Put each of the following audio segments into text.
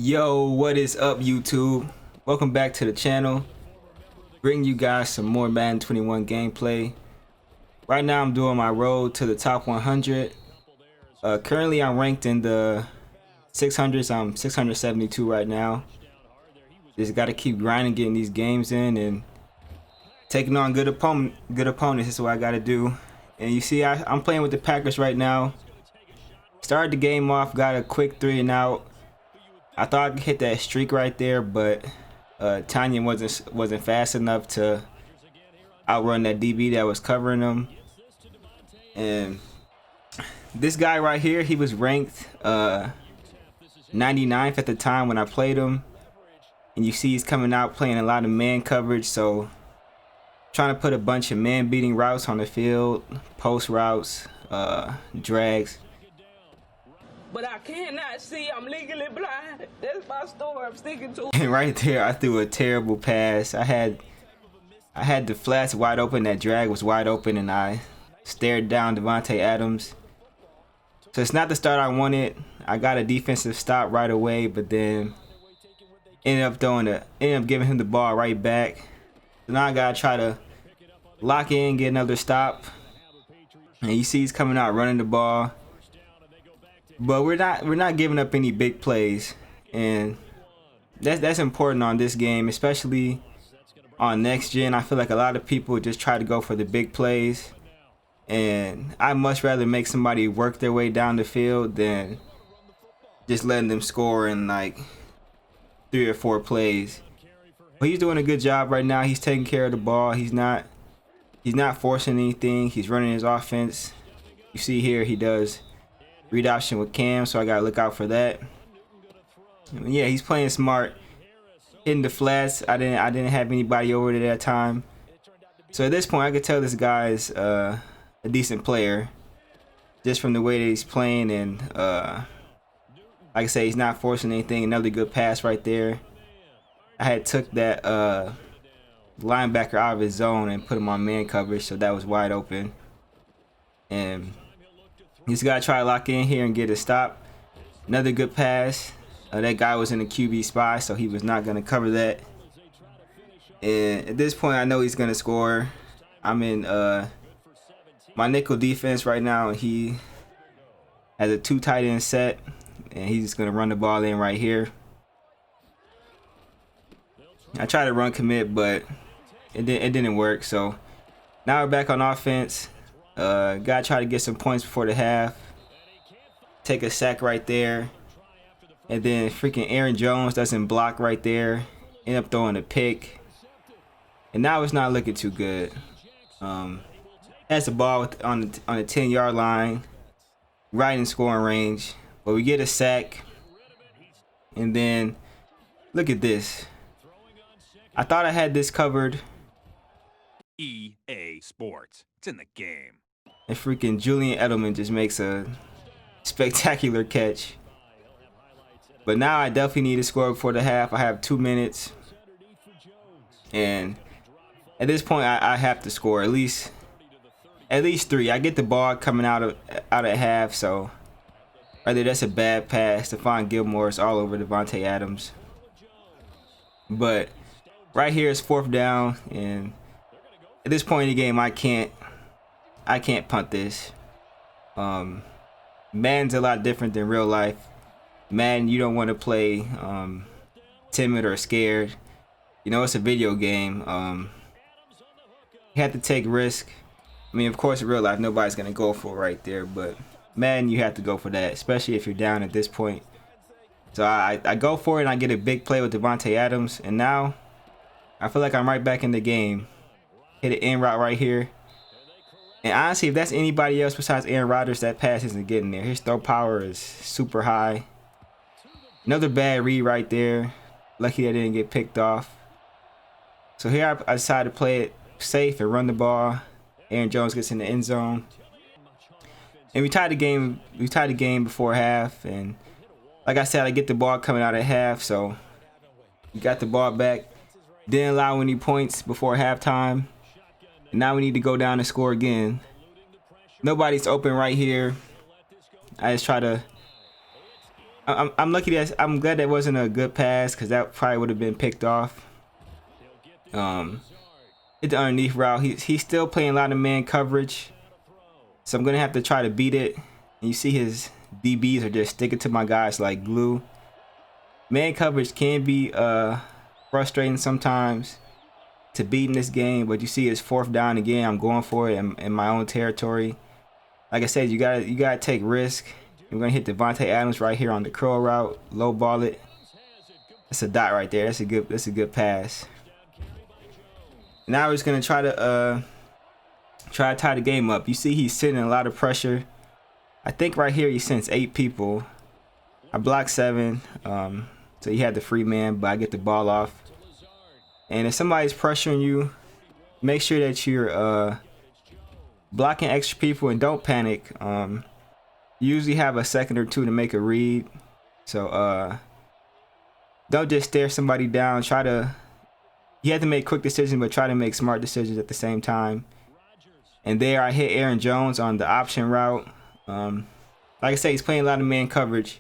Yo, what is up, YouTube? Welcome back to the channel. Bring you guys some more Madden 21 gameplay. Right now I'm doing my road to the top 100. Currently I'm ranked in the 600s. I'm 672 right now. Just got to keep grinding, getting these games in and taking on good opponents. This is what I got to do. And you see I'm playing with the Packers right now. Started the game off, got a quick 3 and out. I thought I could hit that streak right there, but Tanya wasn't fast enough to outrun that DB that was covering him. And this guy right here, he was ranked 99th at the time when I played him. And you see he's coming out playing a lot of man coverage, so trying to put a bunch of man beating routes on the field, post routes, drags. But I cannot see. I'm legally blind. That's my story I'm sticking to. And right there, I threw a terrible pass. I had the flats wide open. That drag was wide open, and I stared down Davante Adams. So it's not the start I wanted. I got a defensive stop right away, but then ended up giving him the ball right back. So now I gotta try to lock in, get another stop. And you see he's coming out running the ball. But we're not giving up any big plays, and that's important on this game, especially on next gen. I feel like a lot of people just try to go for the big plays, and I much rather make somebody work their way down the field than just letting them score in like 3 or 4 plays. But he's doing a good job right now. He's taking care of the ball. He's not forcing anything. He's running his offense. You see here he does read option with Cam, so I gotta look out for that. Yeah, he's playing smart, hitting the flats. I didn't have anybody over there that time, so at this point I could tell this guy's a decent player just from the way that he's playing, and like I say, he's not forcing anything. Another good pass right there. I had took that linebacker out of his zone and put him on man coverage, so that was wide open. And he's got to try to lock in here and get a stop. Another good pass. That guy was in the QB spy, so he was not going to cover that. And at this point, I know he's going to score. I'm in my nickel defense right now, and he has a 2 tight end set, and he's just going to run the ball in right here. I tried to run commit, but it didn't work. So now we're back on offense. Gotta try to get some points before the half. Take a sack right there. And then freaking Aaron Jones doesn't block right there. End up throwing a pick. And now it's not looking too good. Has the ball on the 10-yard line. Right in scoring range. But we get a sack. And then look at this. I thought I had this covered. EA Sports. It's in the game. And freaking Julian Edelman just makes a spectacular catch. But now I definitely need to score before the half. I have 2 minutes. And at this point I have to score at least 3. I get the ball coming out at half, so either that's a bad pass. Stephon Gilmore is all over Davante Adams. But right here is 4th down, and at this point in the game I can't punt this. Madden's a lot different than real life. Madden, you don't want to play timid or scared. You know, it's a video game. You have to take risk. I mean, of course, in real life, nobody's going to go for it right there. But Madden, you have to go for that, especially if you're down at this point. So I go for it, and I get a big play with Davante Adams. And now I feel like I'm right back in the game. Hit an in route right here. And honestly, if that's anybody else besides Aaron Rodgers, that pass isn't getting there. His throw power is super high. Another bad read right there. Lucky I didn't get picked off. So here I decided to play it safe and run the ball. Aaron Jones gets in the end zone. And we tied the game. We tied the game before half. And like I said, I get the ball coming out at half. So we got the ball back. Didn't allow any points before halftime. And now we need to go down and score again. Nobody's open right here. I I'm lucky that I'm glad that wasn't a good pass because that probably would have been picked off. Hit the underneath route. He's still playing a lot of man coverage, so I'm gonna have to try to beat it. And you see his DBs are just sticking to my guys like glue. Man coverage can be frustrating sometimes to beat in this game, but you see it's 4th down again. I'm going for it in my own territory. Like I said, you gotta take risk. We're gonna hit Devontae Adams right here on the curl route, low ball it. That's a dot right there. That's a good pass. Now we're just gonna try to tie the game up. You see he's sitting in a lot of pressure. I think right here he sends 8 people. I blocked 7, so he had the free man, but I get the ball off. And if somebody's pressuring you, make sure that you're blocking extra people and don't panic. You usually have a second or two to make a read, so don't just stare somebody down. You have to make quick decisions, but try to make smart decisions at the same time. And there I hit Aaron Jones on the option route. Like I say, he's playing a lot of man coverage,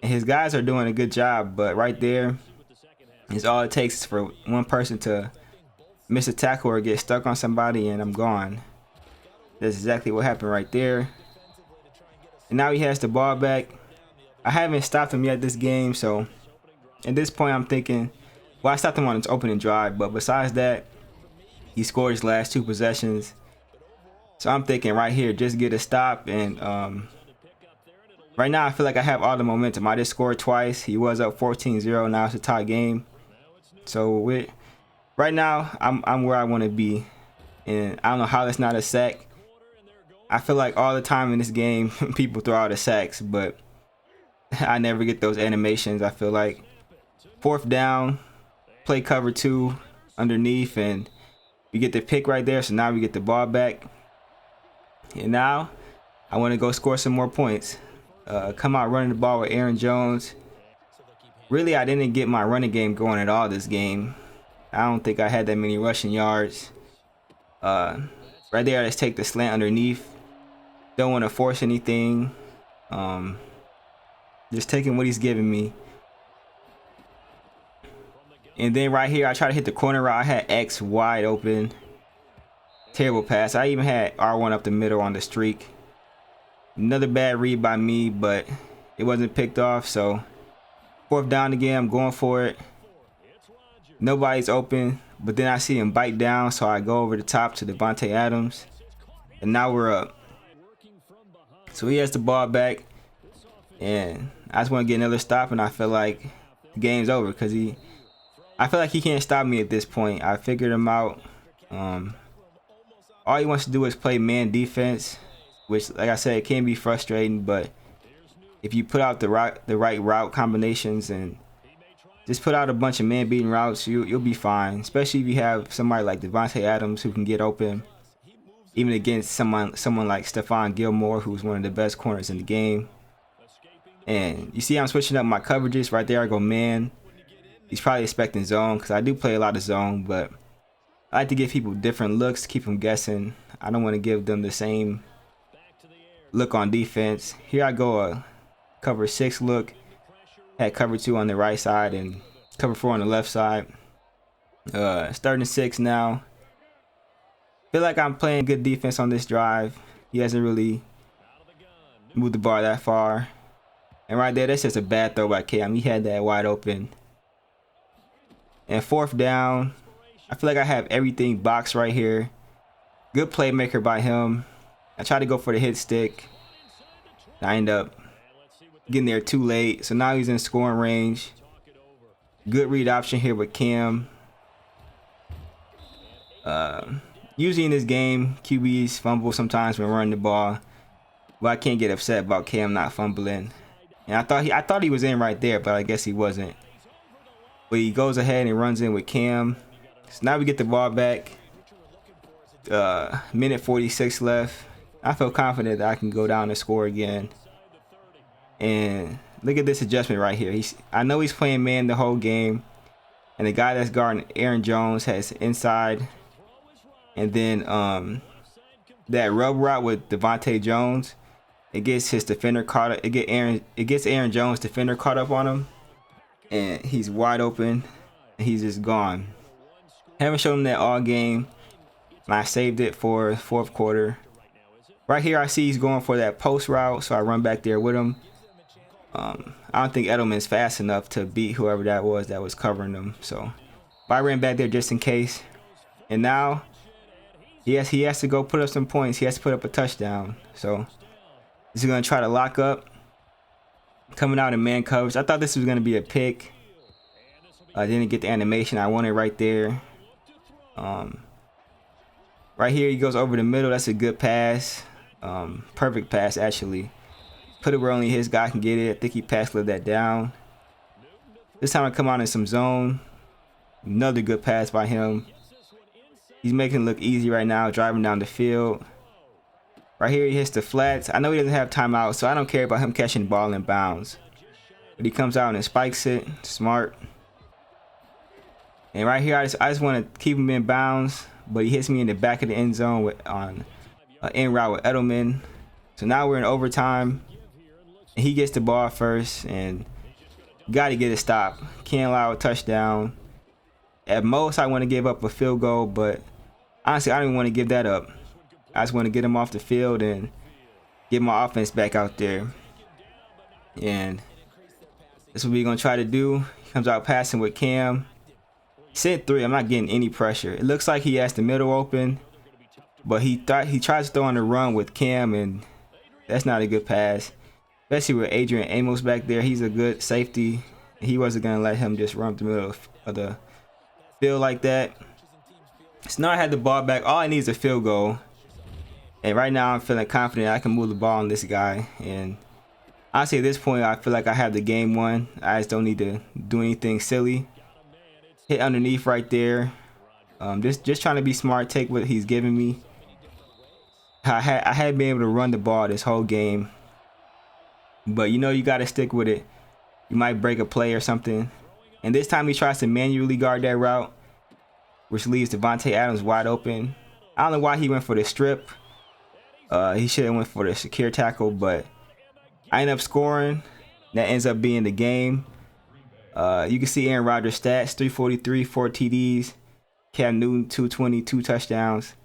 and his guys are doing a good job, but right there is all it takes for one person to miss a tackle or get stuck on somebody, and I'm gone. That's exactly what happened right there. And now he has the ball back. I haven't stopped him yet this game, so at this point I'm thinking, well, I stopped him on his opening drive, but besides that, he scored his last 2 possessions. So I'm thinking right here, just get a stop. And right now I feel like I have all the momentum. I just scored twice. He was up 14-0. Now it's a tie game. So right now I'm where I want to be. And I don't know how that's not a sack. I feel like all the time in this game people throw out the sacks, but I never get those animations. I feel like 4th down, play cover 2 underneath, and we get the pick right there. So now we get the ball back, and now I want to go score some more points. Come out running the ball with Aaron Jones. Really, I didn't get my running game going at all this game. I don't think I had that many rushing yards. Right there, let's take the slant underneath. Don't want to force anything. Just taking what he's giving me. And then right here, I try to hit the corner route. I had X wide open. Terrible pass. I even had R1 up the middle on the streak. Another bad read by me, but it wasn't picked off. So 4th down again. I'm going for it. Nobody's open, but then I see him bite down, so I go over the top to Devontae Adams. And now we're up. So he has the ball back. And I just want to get another stop, and I feel like the game's over because I feel like he can't stop me at this point. I figured him out. All he wants to do is play man defense, which, like I said, it can be frustrating. But if you put out the right route combinations and just put out a bunch of man beating routes, you'll be fine. Especially if you have somebody like Devontae Adams who can get open, even against someone like Stephon Gilmore, who's one of the best corners in the game. And you see I'm switching up my coverages. Right there I go man. He's probably expecting zone because I do play a lot of zone, but I like to give people different looks to keep them guessing. I don't want to give them the same look on defense. Here I go a cover 6 look. Had cover 2 on the right side and cover 4 on the left side. Starting 6 now. Feel like I'm playing good defense on this drive. He hasn't really moved the bar that far. And right there, that's just a bad throw by Cam. He had that wide open. And 4th down, I feel like I have everything boxed right here. Good playmaker by him. I tried to go for the hit stick. I end up getting there too late. So now he's in scoring range. Good read option here with Cam. Usually in this game, QBs fumble sometimes when running the ball. But I can't get upset about Cam not fumbling. And I thought he was in right there, but I guess he wasn't. But he goes ahead and runs in with Cam. So now we get the ball back. Minute 46 left. I feel confident that I can go down and score again. And look at this adjustment right here. I know he's playing man the whole game. And the guy that's guarding Aaron Jones has inside. And then that rub route with Devontae Jones. It gets his defender caught up. It gets Aaron Jones' defender caught up on him, and he's wide open, and he's just gone. Haven't shown him that all game, and I saved it for fourth quarter. Right here, I see he's going for that post route, so I run back there with him. I don't think Edelman's fast enough to beat whoever that was covering him. So, but I ran back there just in case. And now, he has to go put up some points. He has to put up a touchdown. So, he's gonna try to lock up. Coming out in man coverage. I thought this was gonna be a pick. I didn't get the animation. I wanted right there. Right here, he goes over the middle. That's a good pass. Perfect pass, actually. Put it where only his guy can get it. I think he passed that down. This time I come out in some zone. Another good pass by him. He's making it look easy right now, driving down the field. Right here, he hits the flats. I know he doesn't have timeout, so I don't care about him catching the ball in bounds. But he comes out and spikes it. Smart. And right here, I just want to keep him in bounds, but he hits me in the back of the end zone on an in route with Edelman. So now we're in overtime. And he gets the ball first, and got to get a stop. Can't allow a touchdown. At most, I want to give up a field goal, but honestly, I don't even want to give that up. I just want to get him off the field and get my offense back out there. And that's what we're going to try to do. He comes out passing with Cam. Sent 3. I'm not getting any pressure. It looks like he has the middle open, but he tries to throw on the run with Cam, and that's not a good pass. Especially with Adrian Amos back there. He's a good safety. He wasn't going to let him just run up the middle of the field like that. So now I had the ball back. All I need is a field goal. And right now I'm feeling confident I can move the ball on this guy. And honestly, at this point, I feel like I have the game won. I just don't need to do anything silly. Hit underneath right there. Just trying to be smart, take what he's giving me. I had been able to run the ball this whole game. But you know, you got to stick with it. You might break a play or something. And this time he tries to manually guard that route, which leaves Davante Adams wide open. I don't know why he went for the strip. He should have went for the secure tackle, but I end up scoring. That ends up being the game. You can see Aaron Rodgers' stats: 343, 4 TDs. Cam Newton, 220, 2 touchdowns.